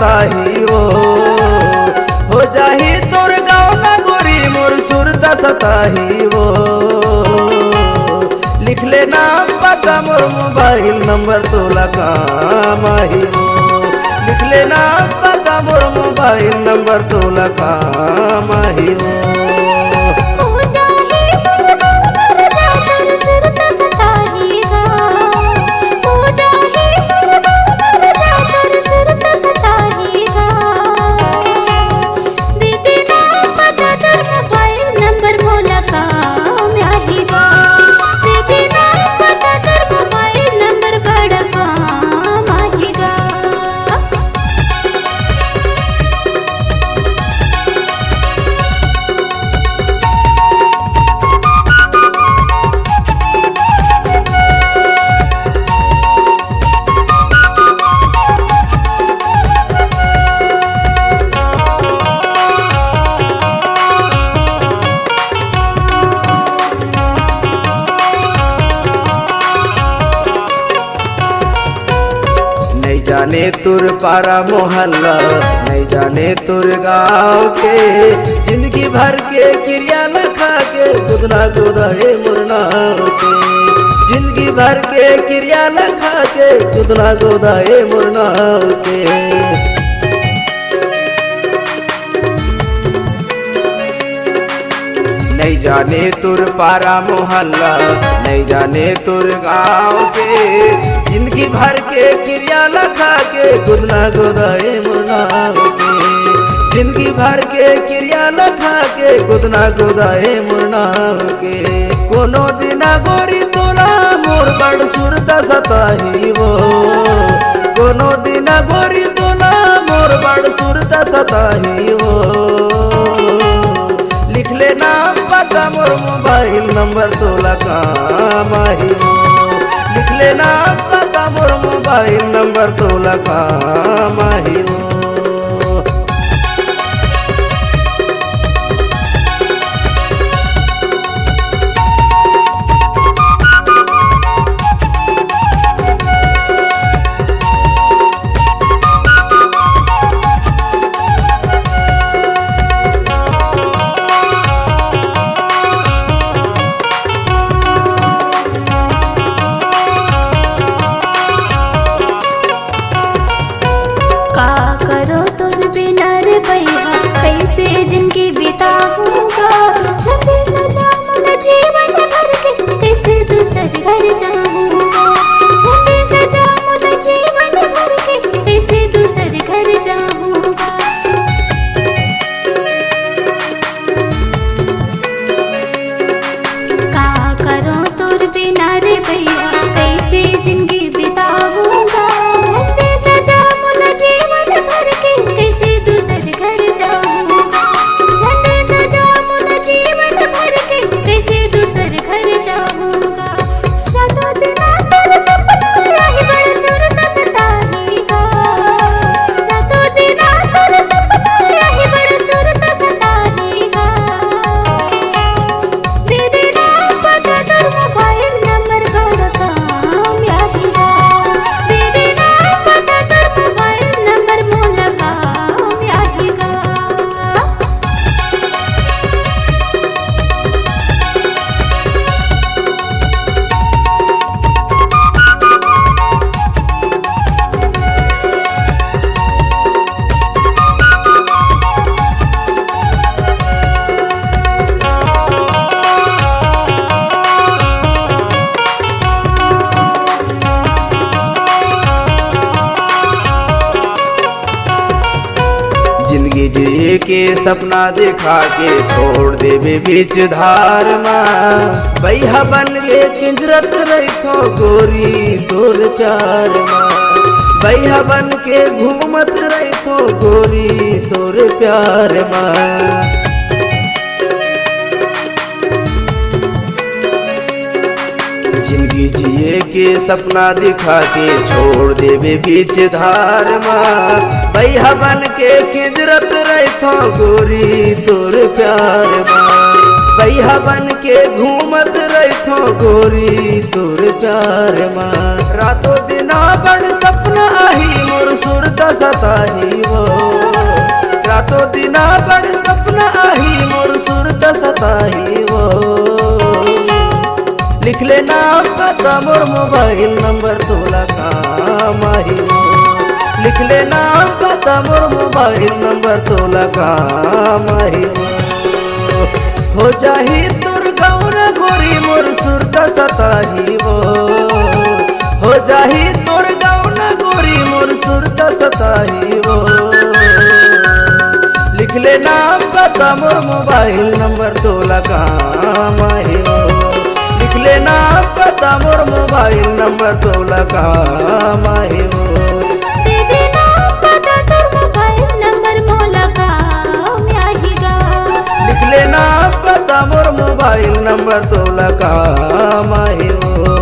सताही हो जाही तोर गाँव ना गोरी मोर सुरता सताही वो लिख लेना पता मोर मोबाइल नंबर तोला काम आही वो लिख लेना पता मोर मोबाइल नंबर तोला काम आही वो नहीं जाने तुर पारा मोहल्ला नहीं जाने तुर गाँव के जिंदगी भर के क्रिया न खा के गुदना गुदाए मुरना के जिंदगी भर के क्रिया न खा के गुदना गुदाए मुरना के नहीं जाने तुर पारा मोहल्ला नहीं जाने तुर गाँव के जिंदगी भर के क्रिया लखा के गुदना गुदाए मुरना के जिंदगी भर के क्रिया लखा के गुदना गुदाए मुरना के कोनो दिना गोरी तोला मोर बड़ सुरता सताही वो कोनो दिना गोरी तोला मोर बड़ सुरता सताही वो लिख लेना पता मोर मोबाइल नंबर तोला काम आही वो लिख लेना पता मोर मोबाइल नंबर तोला काम आही वो कैसे जिनकी बिताऊंगा छते सजा मन जीवन भर के कैसे दूसरे घर जाऊंगा छते सजा मन जीवन भर के कैसे दूसरे घर जाऊंगा का करो तुर बिना रे भैया कैसे जिंदगी बिताऊंगा छते सजा मन जीवन भर के कैसे दूसरे घर जाऊंगा जिंदगी जिए के सपना दिखा के छोड़ देवे बीच धार माँ बैहा बन के किंजरत रही थो गोरी तोर प्यार माँ बैहा बन के घूमत रही थो गोरी तोर प्यार माँ जिंदगी जिए के सपना दिखा के छोड़ देवे बीच धार माँ बैहा बन के किंजरत रही थो गोरी तोर प्यार माँ बैहा बन के घूमत रही जैथो गोरी तोर प्यार माँ रातों दिना बड़ सपना आही मोर सुरत सताही वो रातों दिना बड़ सपना आही मोर सुरत सताही वो लिख ले नाम पता मोर मोबाइल नंबर तोला काम आही वो लिख ले नाम पता मोर मोबाइल नंबर तोला काम आही वो हो जाही तुर गौना गोरी मोर सुरत सताही वो हो जाही तुर गौना गोरी मोर सुरत सताही वो लिख ले नाम पता मोर मोबाइल नंबर तोला काम आही वो लिख ले नाम पता मोर मोबाइल नंबर तोला काम आही वो दे दे नाम पता तोर मोबाइल नंबर मोला काम आहीगा लिख ले नाम पता मोर मोबाइल नंबर तोला काम आही वो